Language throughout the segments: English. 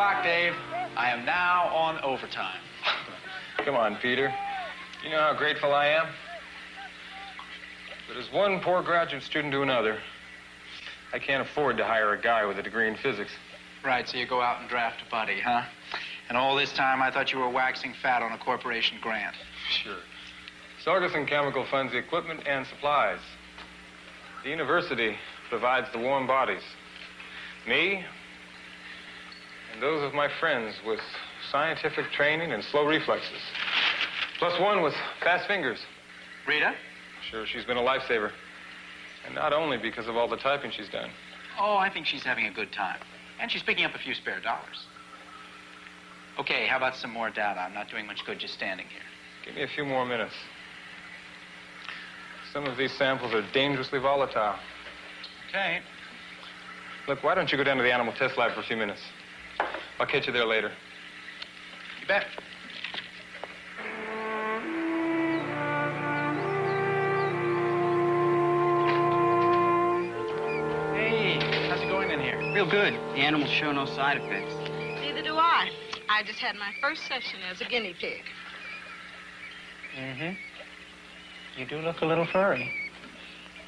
clock, Dave. I am now on overtime. Come on, Peter. You know how grateful I am? But as one poor graduate student to another, I can't afford to hire a guy with a degree in physics. Right, so you go out and draft a buddy, huh? And all this time, I thought you were waxing fat on a corporation grant. Sure. Sorgerson Chemical funds the equipment and supplies. The university provides the warm bodies. Me, and those of my friends with scientific training and slow reflexes. Plus one with fast fingers. Rita? Sure, she's been a lifesaver. And not only because of all the typing she's done. Oh, I think she's having a good time. And she's picking up a few spare dollars. Okay, how about some more data? I'm not doing much good just standing here. Give me a few more minutes. Some of these samples are dangerously volatile. Okay. Look, why don't you go down to the animal test lab for a few minutes? I'll catch you there later. You bet. Hey, how's it going in here? Real good. The animals show no side effects. Neither do I. I just had my first session as a guinea pig. Mm-hmm. You do look a little furry.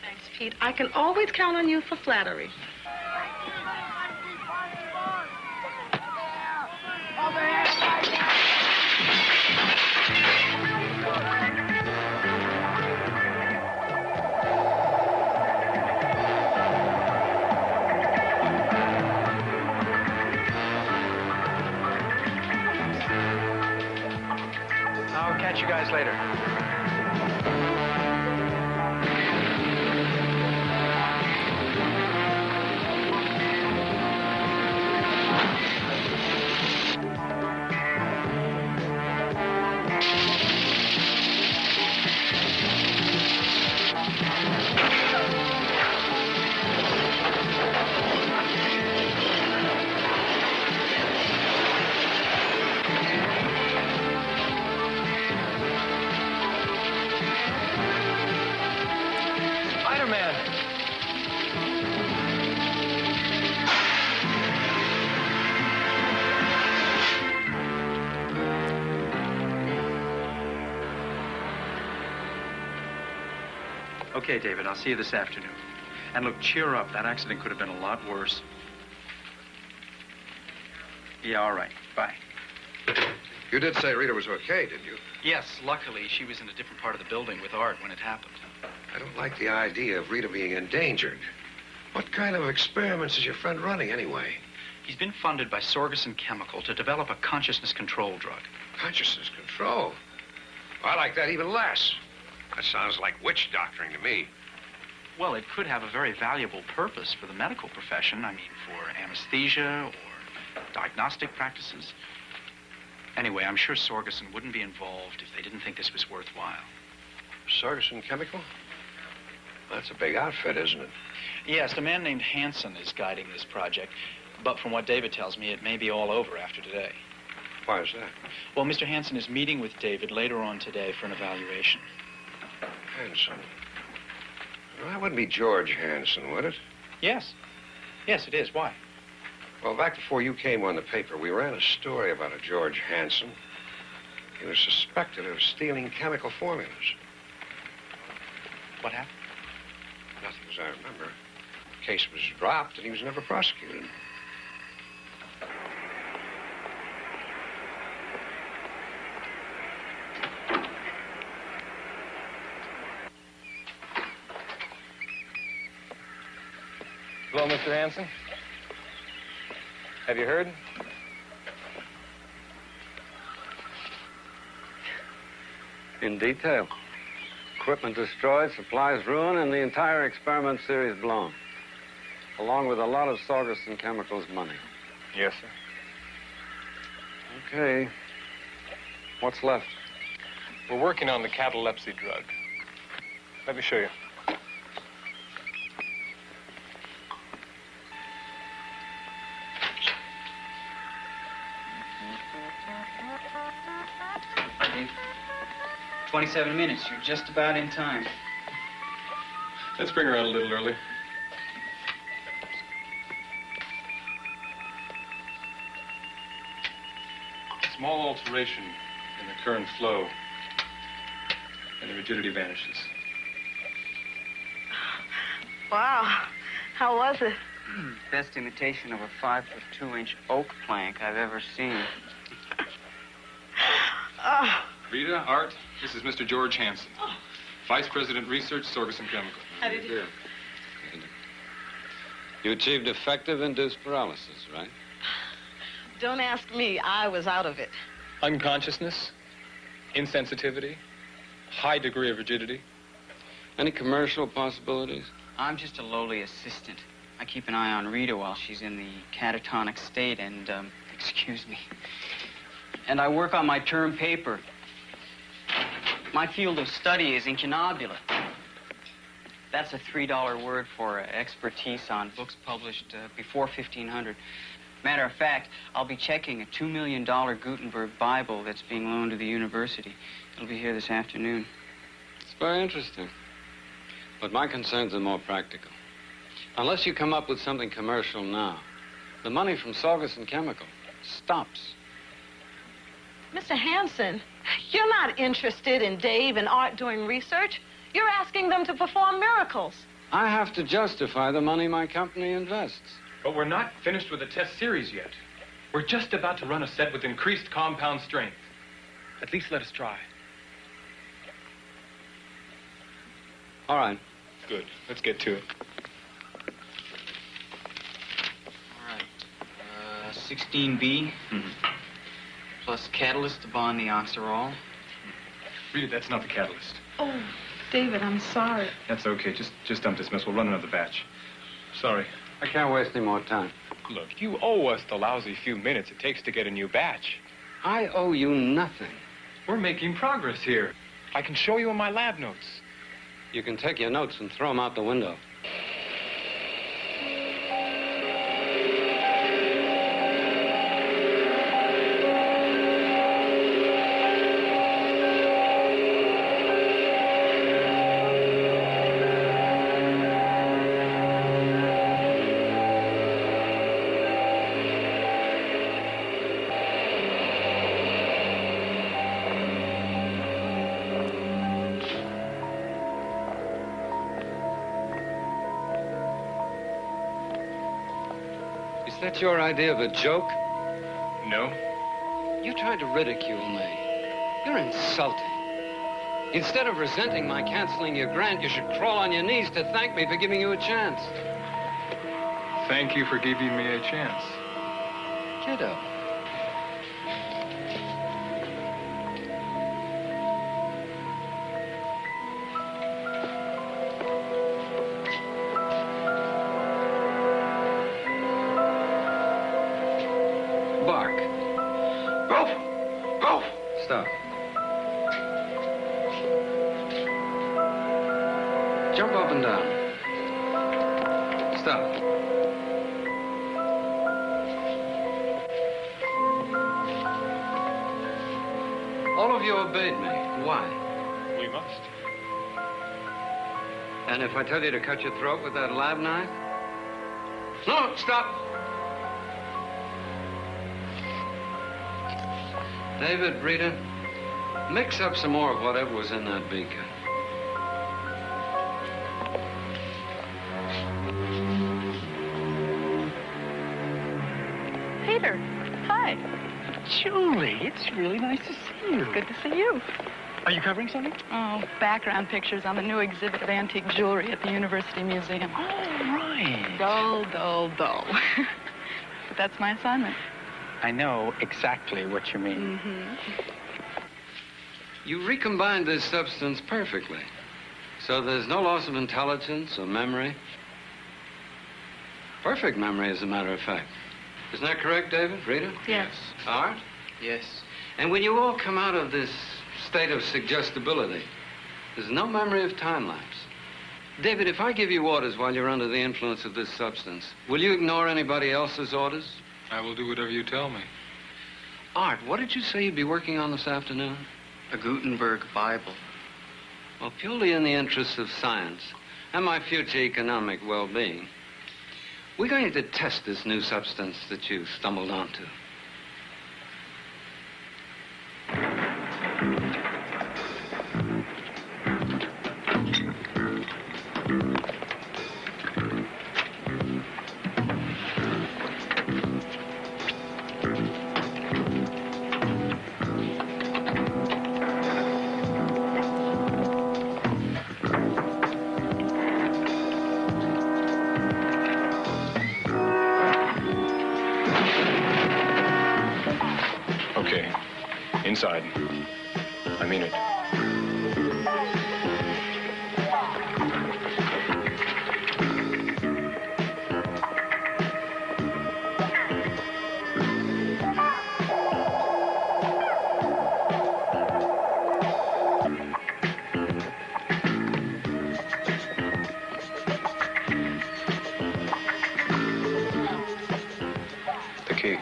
Thanks, Pete. I can always count on you for flattery. I'll catch you guys later. Okay, David, I'll see you this afternoon. And look, cheer up. That accident could have been a lot worse. Yeah, all right. Bye. You did say Rita was okay, didn't you? Yes, luckily, she was in a different part of the building with Art when it happened. I don't like the idea of Rita being endangered. What kind of experiments is your friend running, anyway? He's been funded by Sorgerson Chemical to develop a consciousness control drug. Consciousness control? Well, I like that even less. That sounds like witch doctoring to me. Well, it could have a very valuable purpose for the medical profession. I mean, for anesthesia or diagnostic practices. Anyway, I'm sure Sorgerson wouldn't be involved if they didn't think this was worthwhile. Sorgerson Chemical? That's a big outfit, isn't it? Yes, a man named Hanson is guiding this project. But from what David tells me, it may be all over after today. Why is that? Well, Mr. Hanson is meeting with David later on today for an evaluation. Hanson. Well, that wouldn't be George Hanson, would it? Yes. Yes, it is. Why? Well, back before you came on the paper, we ran a story about a George Hanson. He was suspected of stealing chemical formulas. What happened? Nothing as I remember. The case was dropped and he was never prosecuted. Hello, Mr. Hanson. Have you heard? In detail. Equipment destroyed, supplies ruined, and the entire experiment series blown. Along with a lot of Sorgerson Chemicals money. Yes, sir. Okay. What's left? We're working on the catalepsy drug. Let me show you. Dave, 27 minutes. You're just about in time. Let's bring her out a little early. small alteration in the current flow, and the rigidity vanishes. Wow. How was it? Best imitation of a 5'2" oak plank I've ever seen. Oh. Rita, Art, this is Mr. George Hansen, Vice President Research, Sorgerson Chemical. How did you? You achieved effective induced paralysis, right? Don't ask me. I was out of it. Unconsciousness, insensitivity, high degree of rigidity. Any commercial possibilities? I'm just a lowly assistant. I keep an eye on Rita while she's in the catatonic state and, excuse me. And I work on my term paper. My field of study is incunabula. That's a $3 word for expertise on books published before 1500. Matter of fact, I'll be checking a $2 million Gutenberg Bible that's being loaned to the university. It'll be here this afternoon. It's very interesting. But my concerns are more practical. Unless you come up with something commercial now, the money from Sorgerson Chemical stops. Mr. Hansen, you're not interested in Dave and Art doing research. You're asking them to perform miracles. I have to justify the money my company invests. But we're not finished with the test series yet. We're just about to run a set with increased compound strength. At least let us try. All right. Good. Let's get to it. All right. 16B, plus catalyst to bond the oxirol. Rita, that's not the catalyst. Oh, David, I'm sorry. That's okay. Just dump this mess. We'll run another batch. Sorry. I can't waste any more time. Look, you owe us the lousy few minutes it takes to get a new batch. I owe you nothing. We're making progress here. I can show you in my lab notes. You can take your notes and throw them out the window. Is that your idea of a joke? No? You tried to ridicule me. You're insulting. Instead of resenting my canceling your grant, you should crawl on your knees to thank me for giving you a chance. Thank you for giving me a chance. Kiddo. Bark. Ralph! Ralph! Stop. Jump up and down. Stop. All of you obeyed me. Why? We must. And if I tell you to cut your throat with that lab knife? No, stop. David, Rita, mix up some more of whatever was in that beaker. Peter, hi. Julie, it's really nice to see you. Good to see you. Are you covering something? Oh, background pictures on the new exhibit of antique jewelry at the University Museum. All right. Dull, dull, dull. But that's my assignment. I know exactly what you mean. You recombined this substance perfectly. So there's no loss of intelligence or memory. Perfect memory, as a matter of fact. Isn't that correct, David? Rita? Yes. Art? Yes. And when you all come out of this state of suggestibility, there's no memory of time lapse. David, if I give you orders while you're under the influence of this substance, will you ignore anybody else's orders? I will do whatever you tell me. Art, what did you say you'd be working on this afternoon? A Gutenberg Bible. Well, purely in the interests of science and my future economic well-being, we're going to test this new substance that you stumbled onto. Okay. Inside. I mean it. The key.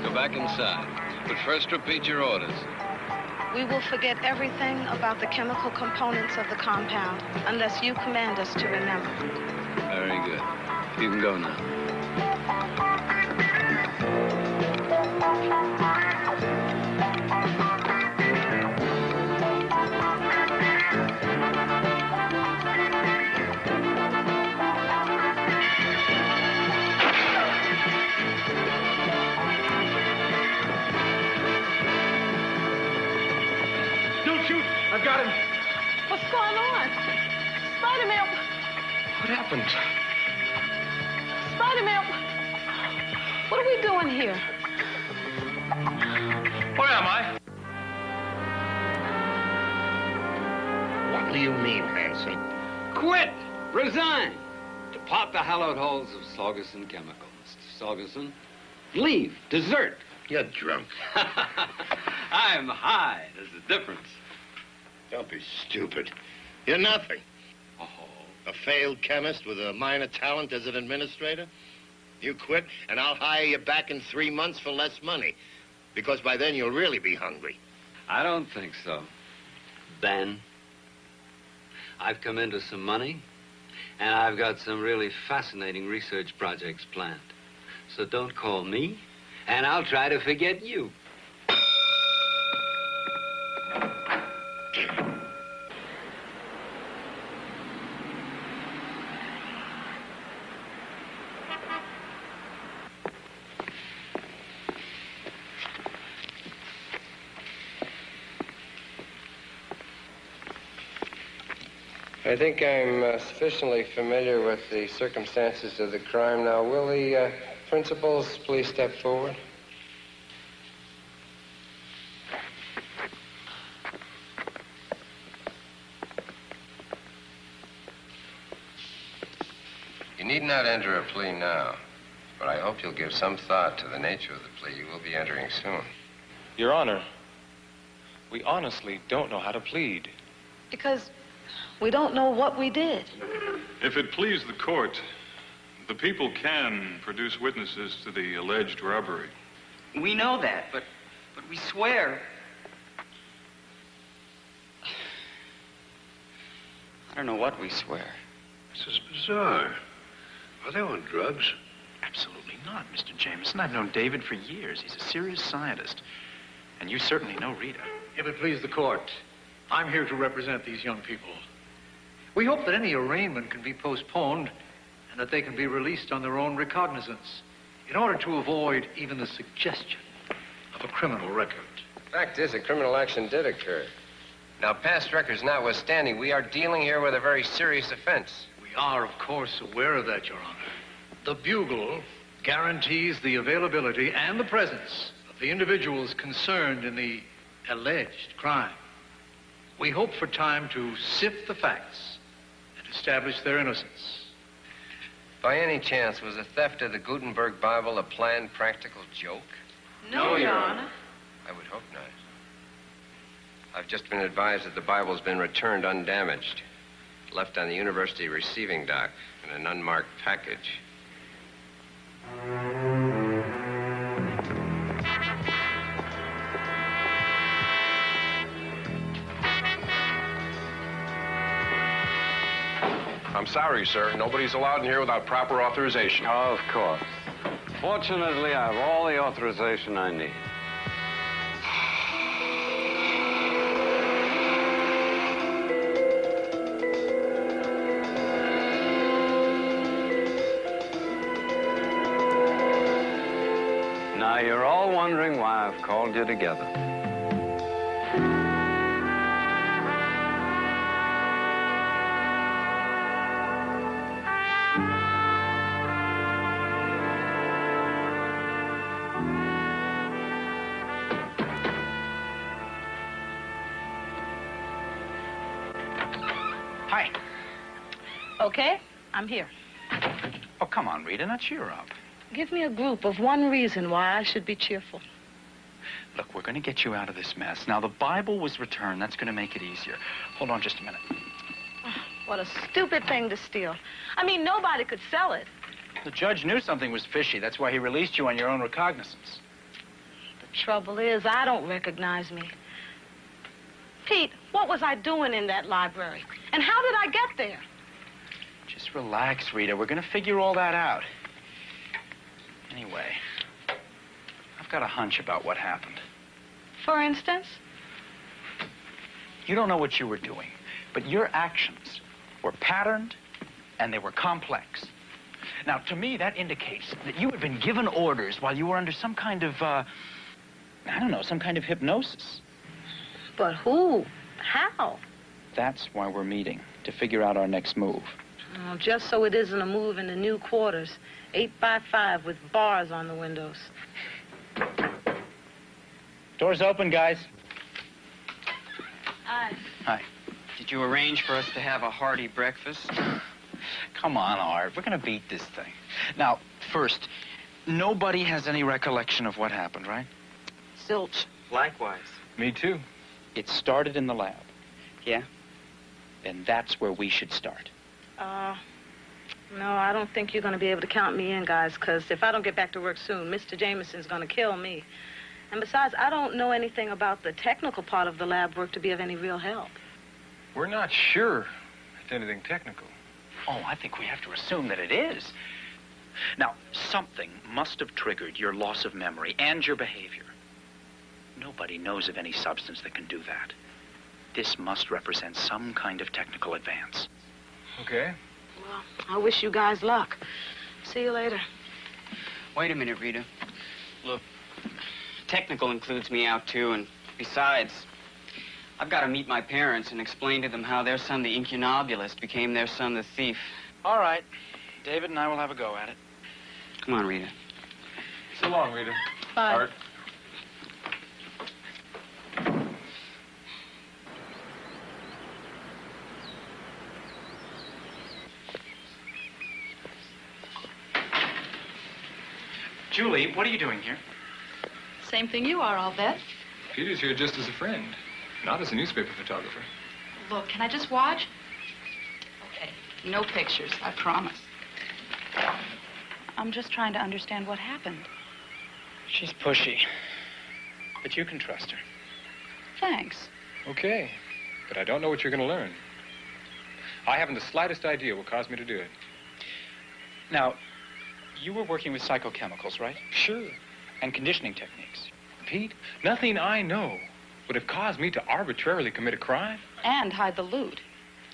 Go back inside. But first repeat your orders. We will forget everything about the chemical components of the compound unless you command us to remember. Very good. You can go now. Don't shoot! I've got him! What's going on? Spider-Man! What happened? Spider-Man! What are we doing here? Where am I? What do you mean, Hanson? Quit! Resign! Depart the hallowed halls of Saugerson Chemical, Mr. Saugerson. Leave. Desert. You're drunk. I'm high. There's a difference. Don't be stupid. You're nothing. Oh. A failed chemist with a minor talent as an administrator? You quit, and I'll hire you back in 3 months for less money. Because by then you'll really be hungry. I don't think so. Ben, I've come into some money, and I've got some really fascinating research projects planned. So don't call me, and I'll try to forget you. I think I'm sufficiently familiar with the circumstances of the crime now. Will the principals please step forward? You need not enter a plea now, but I hope you'll give some thought to the nature of the plea you will be entering soon. Your Honor, we honestly don't know how to plead. Because we don't know what we did. If it please the court, the people can produce witnesses to the alleged robbery. We know that, but we swear. I don't know what we swear. This is bizarre. Are they on drugs? Absolutely not, Mr. Jameson. I've known David for years. He's a serious scientist. And you certainly know Rita. If it please the court, I'm here to represent these young people. We hope that any arraignment can be postponed and that they can be released on their own recognizance in order to avoid even the suggestion of a criminal record. Fact is, a criminal action did occur. Now, past records notwithstanding, we are dealing here with a very serious offense. We are, of course, aware of that, Your Honor. The Bugle guarantees the availability and the presence of the individuals concerned in the alleged crime. We hope for time to sift the facts and establish their innocence. By any chance, was the theft of the Gutenberg Bible a planned practical joke? No, Your Honor. I would hope not. I've just been advised that the Bible's been returned undamaged, left on the university receiving dock in an unmarked package. I'm sorry, sir. Nobody's allowed in here without proper authorization. Of course. Fortunately, I have all the authorization I need. Now, you're all wondering why I've called you together. Hi. Okay, I'm here. Oh, come on, Rita, now cheer up. Give me a group of one reason why I should be cheerful. Look, we're going to get you out of this mess. Now, the Bible was returned. That's going to make it easier. Hold on just a minute. What a stupid thing to steal. I mean, nobody could sell it. The judge knew something was fishy. That's why he released you on your own recognizance. The trouble is, I don't recognize me. Pete, what was I doing in that library? And how did I get there? Just relax, Rita. We're going to figure all that out. Anyway, I've got a hunch about what happened. For instance? You don't know what you were doing, but your actions were patterned and they were complex. Now, to me, that indicates that you had been given orders while you were under some kind of, I don't know, some kind of hypnosis. But who? How? That's why we're meeting, to figure out our next move. Oh, just so it isn't a move in the new quarters. 8x5 with bars on the windows. Doors open, guys. Hi. Hi. Did you arrange for us to have a hearty breakfast? Come on, Art. We're going to beat this thing. Now, first, nobody has any recollection of what happened, right? Zilch. Likewise. Me too. It started in the lab. Yeah? And that's where we should start. No, I don't think you're going to be able to count me in, guys, because if I don't get back to work soon, Mr. Jameson's going to kill me. And besides, I don't know anything about the technical part of the lab work to be of any real help. We're not sure it's anything technical. Oh, I think we have to assume that it is. Now, something must have triggered your loss of memory and your behavior. Nobody knows of any substance that can do that. This must represent some kind of technical advance. Okay. Well, I wish you guys luck. See you later. Wait a minute, Rita. Look, technical includes me out, too, and besides, I've got to meet my parents and explain to them how their son, the incunabulist, became their son, the thief. All right. David and I will have a go at it. Come on, Rita. So long, Rita. Bye. Art. Julie, what are you doing here? Same thing you are, I'll bet. Peter's here just as a friend, not as a newspaper photographer. Look, can I just watch? Okay, no pictures, I promise. I'm just trying to understand what happened. She's pushy, but you can trust her. Thanks. Okay, but I don't know what you're going to learn. I haven't the slightest idea what caused me to do it. Now, you were working with psychochemicals, right? Sure. And conditioning techniques. Pete, nothing I know would have caused me to arbitrarily commit a crime. And hide the loot.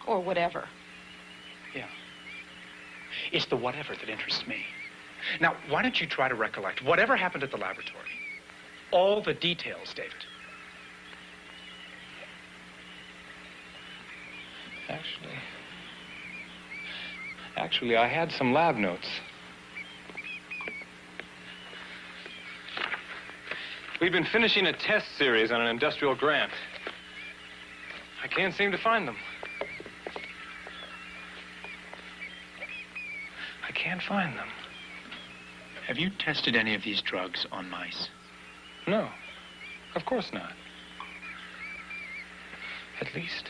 Or whatever. Yeah. It's the whatever that interests me. Now, why don't you try to recollect whatever happened at the laboratory? All the details, David. Actually, I had some lab notes. We've been finishing a test series on an industrial grant. I can't seem to find them. I can't find them. Have you tested any of these drugs on mice? No, of course not. At least,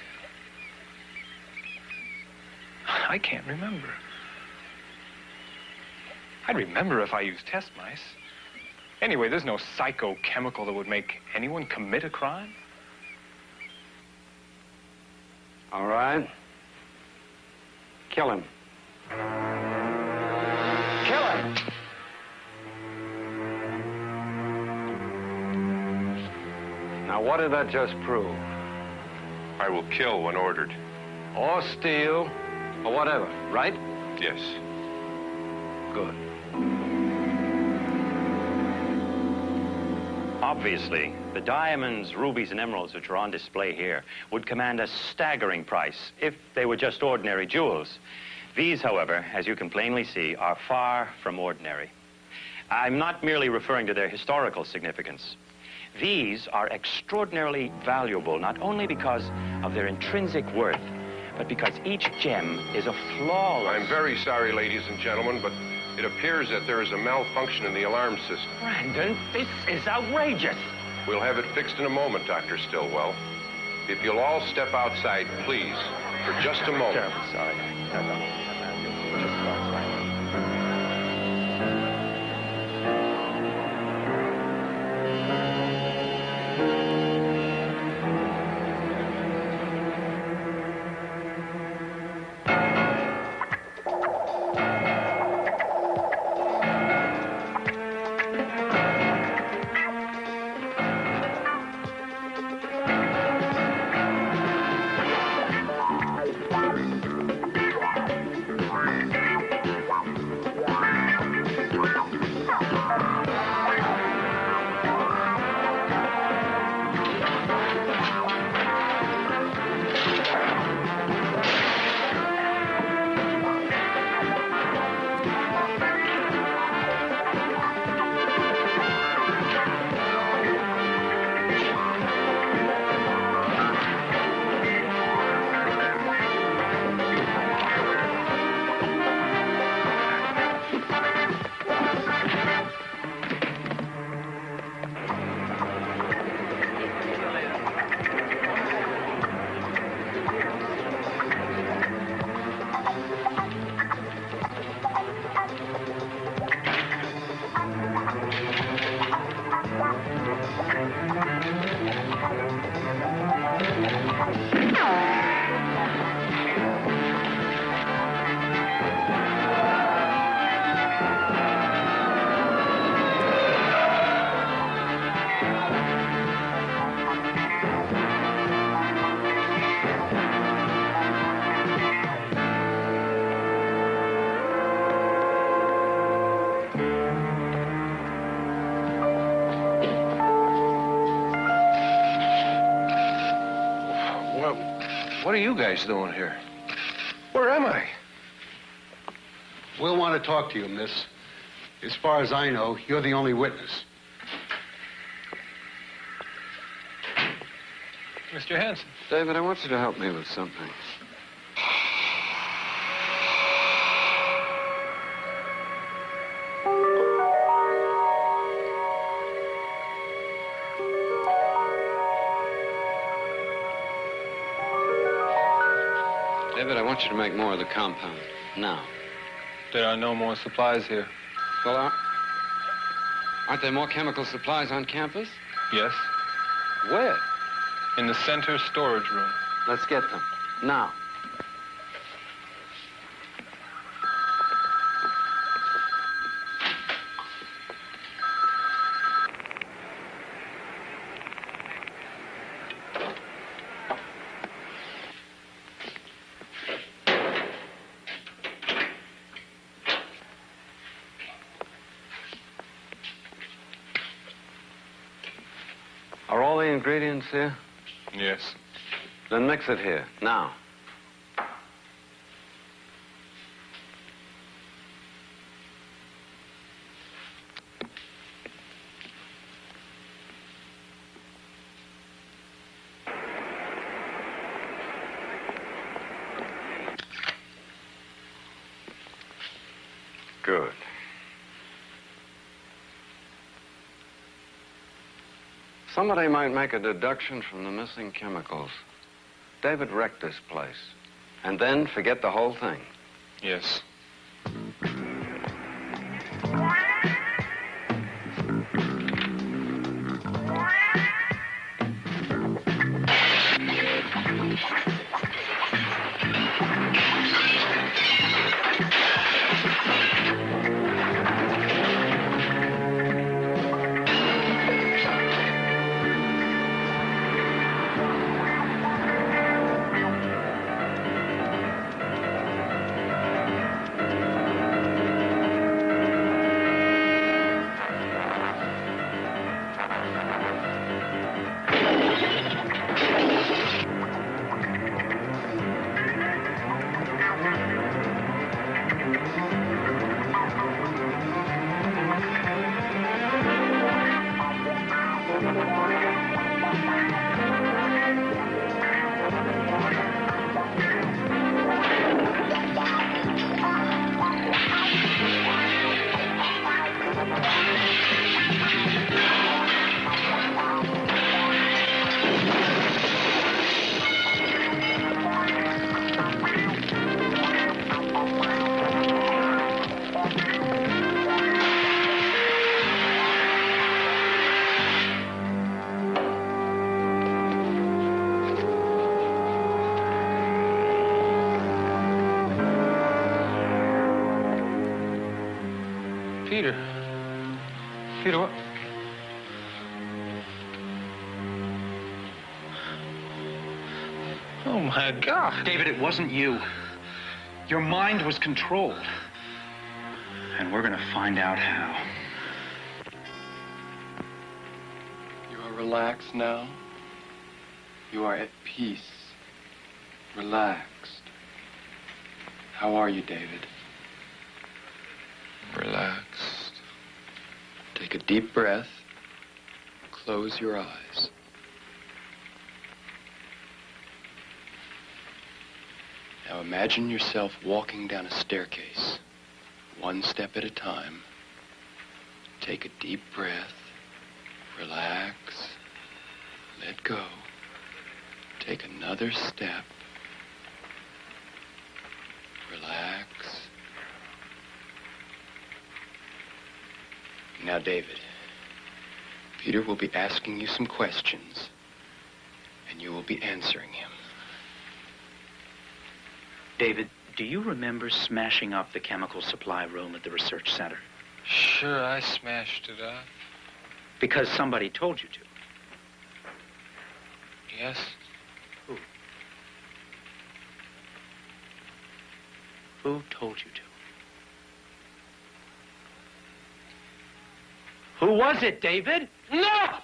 I can't remember. I'd remember if I used test mice. Anyway, there's no psychochemical that would make anyone commit a crime. All right. Kill him. Kill him! Now, what did that just prove? I will kill when ordered. Or steal, or whatever, right? Yes. Good. Obviously, the diamonds, rubies, and emeralds which are on display here would command a staggering price if they were just ordinary jewels. These, however, as you can plainly see, are far from ordinary. I'm not merely referring to their historical significance. These are extraordinarily valuable, not only because of their intrinsic worth, but because each gem is a flawless... I'm very sorry, ladies and gentlemen, but it appears that there is a malfunction in the alarm system. Brandon, this is outrageous. We'll have it fixed in a moment, Dr. Stillwell. If you'll all step outside, please, for just a moment. Terribly sorry. Just go outside. What are you guys doing here? Where am I? We'll want to talk to you, miss. As far as I know, you're the only witness. Mr. Hanson. David, I want you to help me with something. David, I want you to make more of the compound. Now. There are no more supplies here. Well, aren't there more chemical supplies on campus? Yes. Where? In the center storage room. Let's get them. Now. Are all the ingredients here? Yes. Then mix it here, now. Good. Somebody might make a deduction from the missing chemicals. David wrecked this place, and then forget the whole thing. Yes. Peter, what? Oh, my God. David, it wasn't you. Your mind was controlled. And we're going to find out how. You are relaxed now. You are at peace. Relaxed. How are you, David? Relaxed. Take a deep breath. Close your eyes. Now imagine yourself walking down a staircase, one step at a time. Take a deep breath. Relax. Let go. Take another step. Relax. Now, David, Peter will be asking you some questions, and you will be answering him. David, do you remember smashing up the chemical supply room at the research center? Sure, I smashed it up. Because somebody told you to. Yes. Who? Who told you to? Who was it, David? No!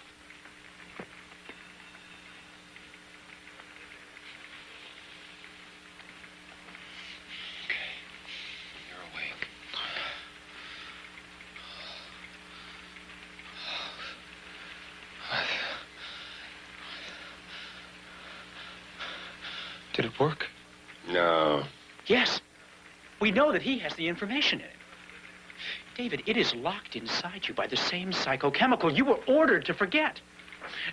Did it work? No. Yes. We know that he has the information in it. David, it is locked inside you by the same psychochemical you were ordered to forget.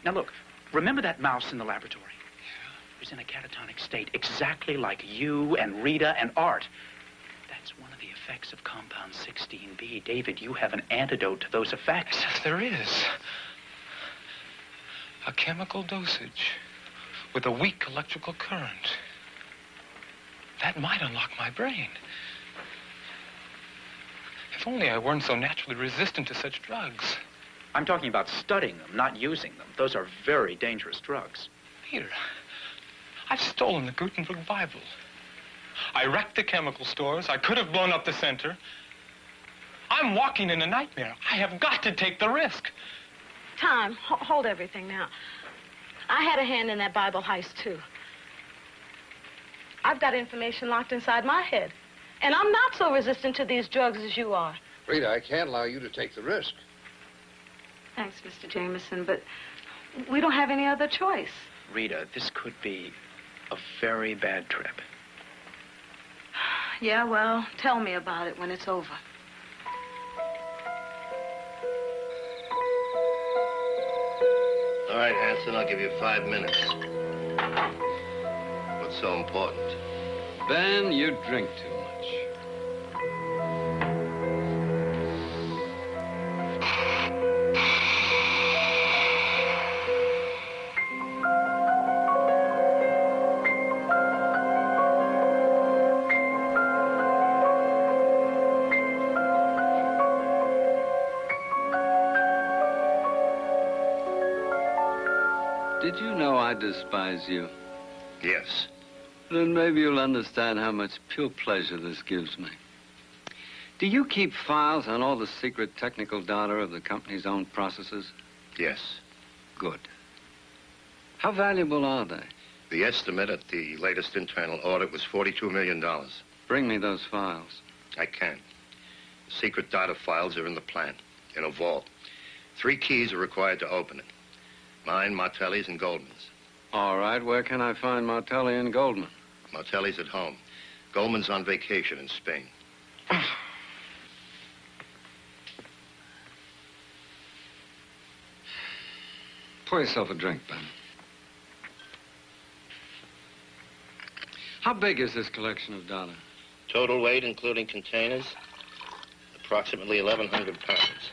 Now, look, remember that mouse in the laboratory? Yeah. It was in a catatonic state, exactly like you and Rita and Art. That's one of the effects of compound 16B. David, you have an antidote to those effects. Yes, there is. A chemical dosage with a weak electrical current. That might unlock my brain. If only I weren't so naturally resistant to such drugs. I'm talking about studying them, not using them. Those are very dangerous drugs. Peter, I've stolen the Gutenberg Bible. I wrecked the chemical stores. I could have blown up the center. I'm walking in a nightmare. I have got to take the risk. Tom, hold everything now. I had a hand in that Bible heist, too. I've got information locked inside my head. And I'm not so resistant to these drugs as you are. Rita, I can't allow you to take the risk. Thanks, Mr. Jameson, but we don't have any other choice. Rita, this could be a very bad trip. Yeah, well, tell me about it when it's over. All right, Hanson, I'll give you 5 minutes. What's so important? Ben, you drink too much. Did you know I despise you? Yes. Then maybe you'll understand how much pure pleasure this gives me. Do you keep files on all the secret technical data of the company's own processes? Yes. Good. How valuable are they? The estimate at the latest internal audit was $42 million. Bring me those files. I can. The secret data files are in the plant, in a vault. 3 keys are required to open it. Mine, Martelli's, and Goldman's. All right, where can I find Martelli and Goldman? Martelli's at home. Goldman's on vacation in Spain. Pour yourself a drink, Ben. How big is this collection of data? Total weight, including containers, approximately 1,100 pounds.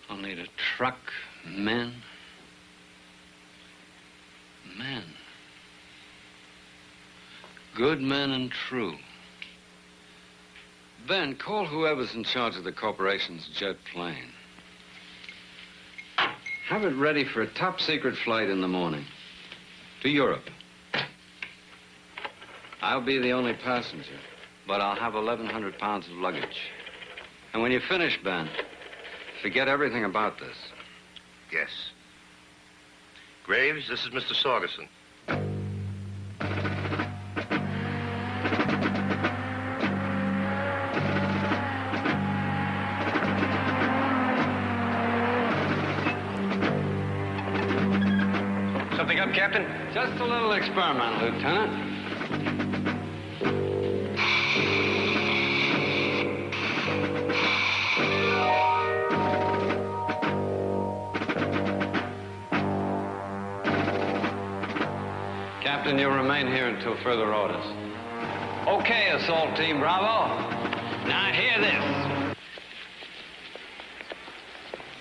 I'll need a truck, men. Men. Good men and true. Ben, call whoever's in charge of the corporation's jet plane. Have it ready for a top-secret flight in the morning. To Europe. I'll be the only passenger, but I'll have 1,100 pounds of luggage. And when you finish, Ben, forget everything about this. Yes. Graves, this is Mr. Sorgerson. Something up, Captain? Just a little experiment, Lieutenant. Captain, you'll remain here until further orders. Okay, Assault Team Bravo. Now hear this.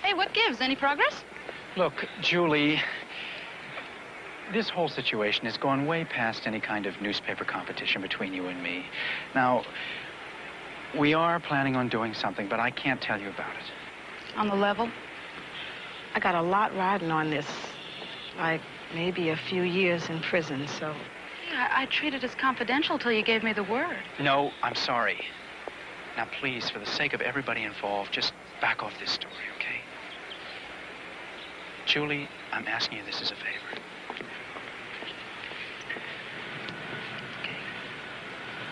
Hey, what gives? Any progress? Look, Julie, this whole situation has gone way past any kind of newspaper competition between you and me. Now, we are planning on doing something, but I can't tell you about it. On the level, I got a lot riding on this. Like, maybe a few years in prison, so... Yeah, I treated it as confidential till you gave me the word. No, I'm sorry. Now, please, for the sake of everybody involved, just back off this story, okay? Julie, I'm asking you this as a favor.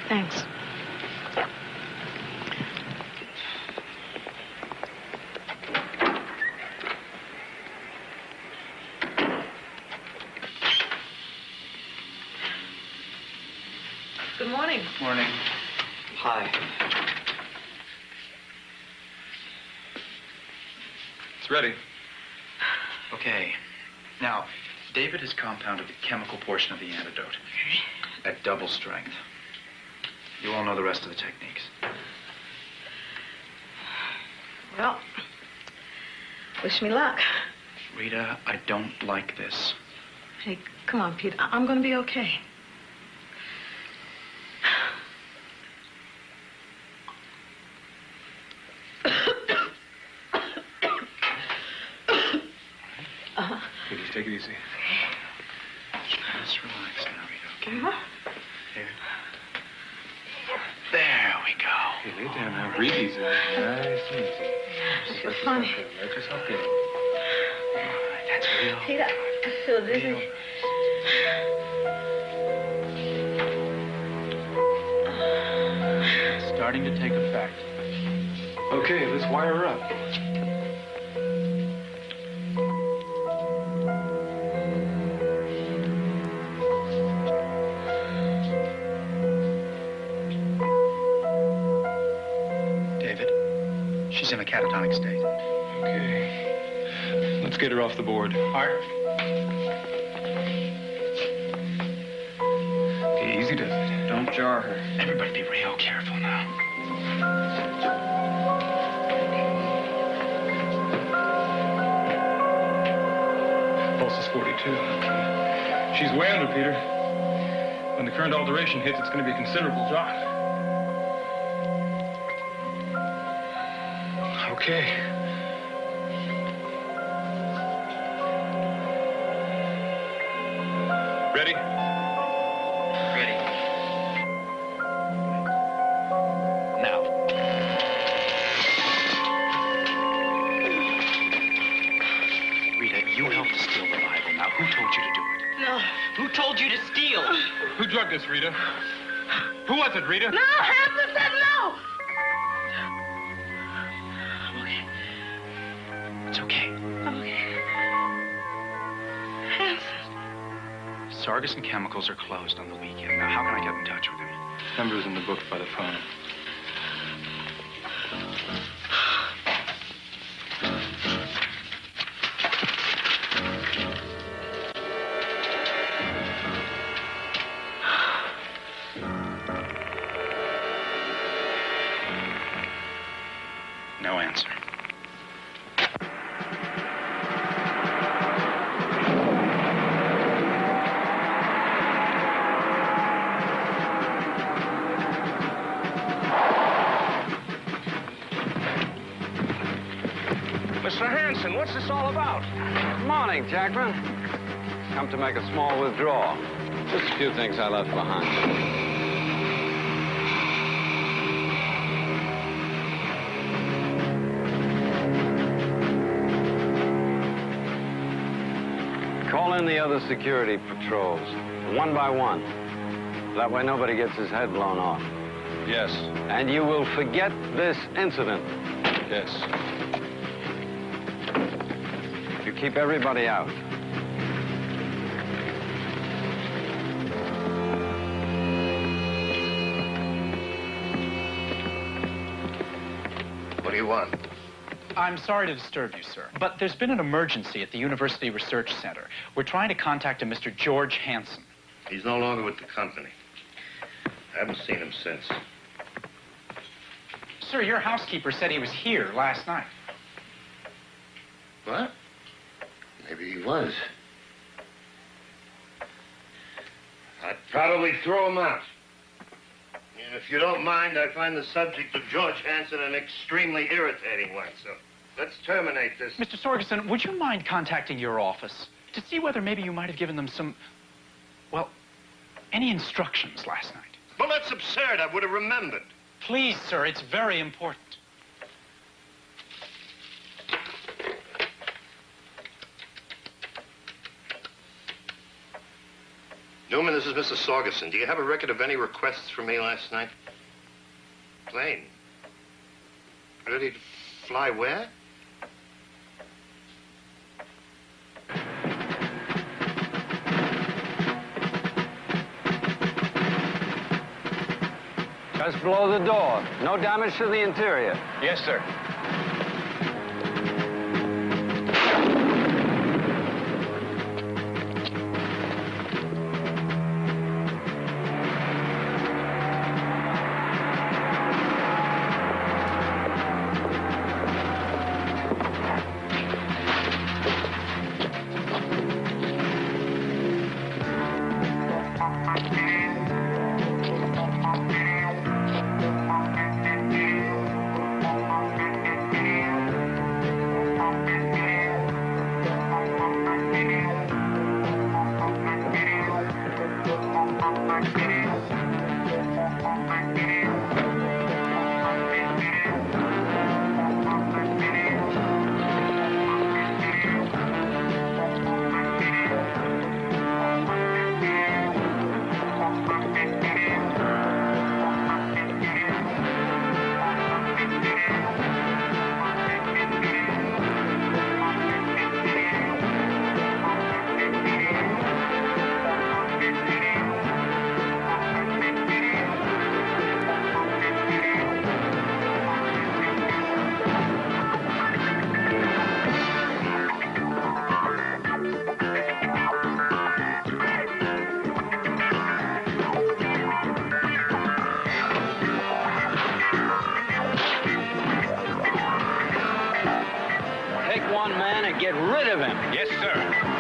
Thanks. Good morning. Morning. Hi. It's ready. Okay. Now, David has compounded the chemical portion of the antidote at double strength. You all know the rest of the techniques. Well, wish me luck. Rita, I don't like this. Hey, come on, Pete. I'm going to be okay. Just take it easy. Just relax now, Rita, okay? Uh-huh. Here. There we go. Hey, lay down now. Breathe easy. Nice and easy. I feel funny. Let yourself go. All right, that's real. Pete, I feel dizzy. Starting to take effect. Okay, let's wire her up. David, she's in a catatonic state. Okay. Let's get her off the board. Art? Okay, easy, David. Don't jar her. Everybody be real careful now. Pulse is 42. Okay. She's way under, Peter. When the current alteration hits, it's going to be a considerable drop. Okay. Ready? Ready. Now. Rita, you helped to steal the Bible. Now, who told you to do it? No. Who told you to steal? Who drugged this, Rita? Who was it, Rita? No, Hampton said no. I'm okay. It's okay. I'm okay. Hampton. Sargus Chemicals are closed on the weekend. Now, how can I get in touch with him? Number is in the book by the phone. No answer. Mr. Hanson, what's this all about? Good morning, Jackman. Come to make a small withdrawal. Just a few things I left behind. Call in the other security patrols, one by one. That way nobody gets his head blown off. Yes. And you will forget this incident. Yes. You keep everybody out. What do you want? I'm sorry to disturb you, sir, but there's been an emergency at the University Research Center. We're trying to contact a Mr. George Hanson. He's no longer with the company. I haven't seen him since. Sir, your housekeeper said he was here last night. What? Maybe he was. I'd probably throw him out. And if you don't mind, I find the subject of George Hanson an extremely irritating one, so let's terminate this. Mr. Sorgerson, would you mind contacting your office to see whether maybe you might have given them some, well, any instructions last night? Well, that's absurd. I would have remembered. Please, sir, it's very important. Newman, this is Mr. Sorgerson. Do you have a record of any requests from me last night? Plane. Ready to fly where? Just below the door. No damage to the interior. Yes, sir. man and get rid of him. Yes, sir.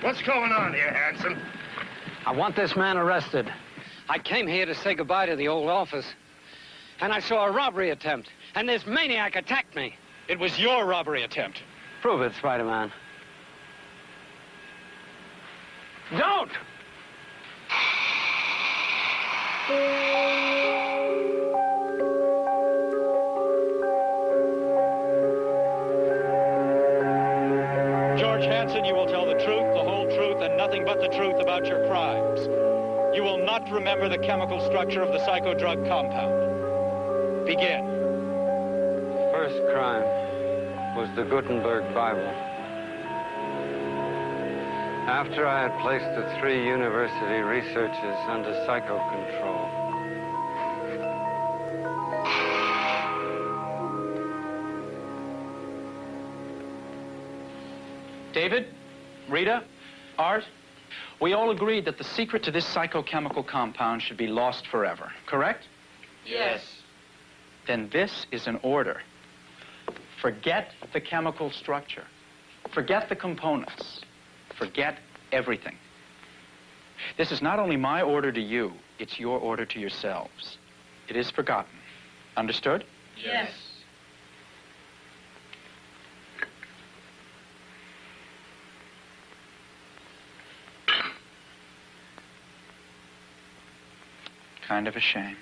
What's going on here, Hanson? I want this man arrested. I came here to say goodbye to the old office, and I saw a robbery attempt, and this maniac attacked me. It was your robbery attempt. Prove it, Spider-Man. Don't! George Hanson, you will tell the truth, the whole truth, and nothing but the truth about your crimes. You will not remember the chemical structure of the psychodrug compound. Begin. First crime was the Gutenberg Bible. After I had placed the 3 university researchers under psycho-control, David, Rita, Art, we all agreed that the secret to this psychochemical compound should be lost forever, correct? Yes. Then this is an order. Forget the chemical structure. Forget the components. Forget everything. This is not only my order to you, it's your order to yourselves. It is forgotten. Understood? Yes. Kind of a shame.